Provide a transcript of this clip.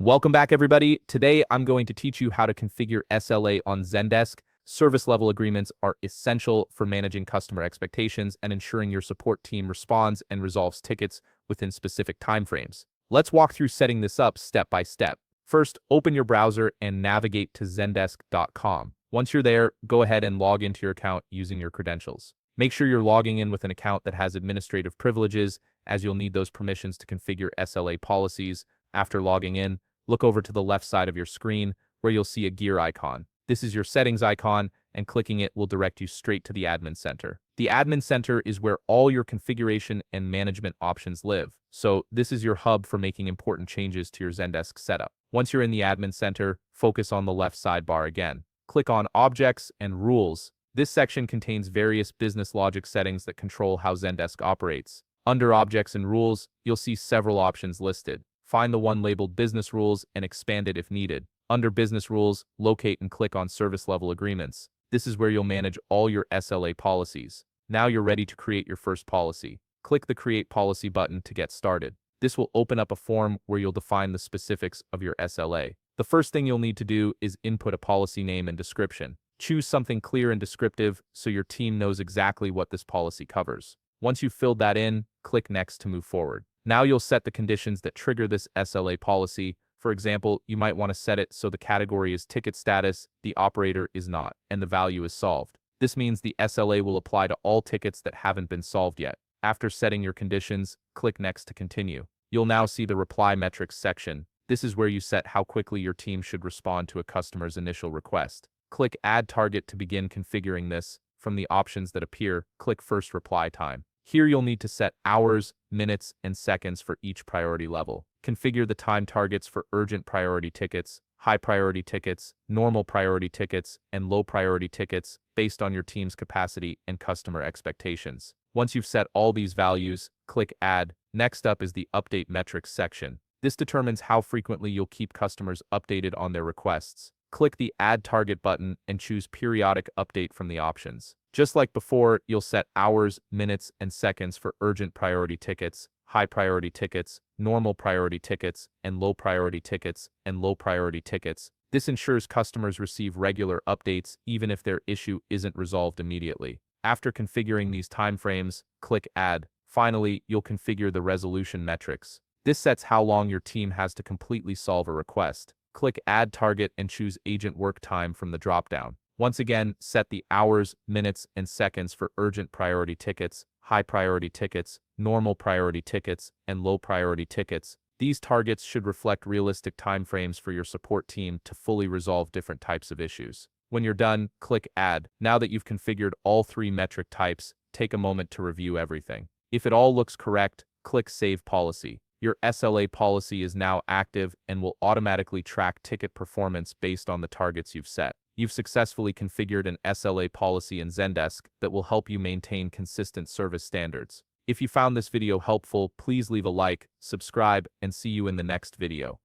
Welcome back, everybody. Today, I'm going to teach you how to configure SLA on Zendesk. Service level agreements are essential for managing customer expectations and ensuring your support team responds and resolves tickets within specific timeframes. Let's walk through setting this up step by step. First, open your browser and navigate to zendesk.com. Once you're there, go ahead and log into your account using your credentials. Make sure you're logging in with an account that has administrative privileges, as you'll need those permissions to configure SLA policies. After logging in, look over to the left side of your screen where you'll see a gear icon. This is your settings icon, and clicking it will direct you straight to the admin center. The admin center is where all your configuration and management options live. So this is your hub for making important changes to your Zendesk setup. Once you're in the admin center, focus on the left sidebar again. Click on Objects and Rules. This section contains various business logic settings that control how Zendesk operates. Under Objects and Rules, you'll see several options listed. Find the one labeled Business Rules and expand it if needed. Under Business Rules, locate and click on Service Level Agreements. This is where you'll manage all your SLA policies. Now you're ready to create your first policy. Click the Create Policy button to get started. This will open up a form where you'll define the specifics of your SLA. The first thing you'll need to do is input a policy name and description. Choose something clear and descriptive so your team knows exactly what this policy covers. Once you've filled that in, click Next to move forward. Now you'll set the conditions that trigger this SLA policy. For example, you might want to set it so the category is ticket status, the operator is not, and the value is solved. This means the SLA will apply to all tickets that haven't been solved yet. After setting your conditions, click Next to continue. You'll now see the Reply Metrics section. This is where you set how quickly your team should respond to a customer's initial request. Click Add Target to begin configuring this. From the options that appear, click First Reply Time. Here you'll need to set hours, minutes, and seconds for each priority level. Configure the time targets for urgent priority tickets, high priority tickets, normal priority tickets, and low priority tickets based on your team's capacity and customer expectations. Once you've set all these values, click Add. Next up is the Update Metrics section. This determines how frequently you'll keep customers updated on their requests. Click the Add Target button and choose Periodic Update from the options. Just like before, you'll set hours, minutes, and seconds for urgent priority tickets, high priority tickets, normal priority tickets, and low priority tickets, and low priority tickets. This ensures customers receive regular updates even if their issue isn't resolved immediately. After configuring these timeframes, click Add. Finally, you'll configure the resolution metrics. This sets how long your team has to completely solve a request. Click Add Target and choose Agent Work Time from the dropdown. Once again, set the hours, minutes, and seconds for urgent priority tickets, high priority tickets, normal priority tickets, and low priority tickets. These targets should reflect realistic timeframes for your support team to fully resolve different types of issues. When you're done, click Add. Now that you've configured all three metric types, take a moment to review everything. If it all looks correct, click Save Policy. Your SLA policy is now active and will automatically track ticket performance based on the targets you've set. You've successfully configured an SLA policy in Zendesk that will help you maintain consistent service standards. If you found this video helpful, please leave a like, subscribe, and see you in the next video.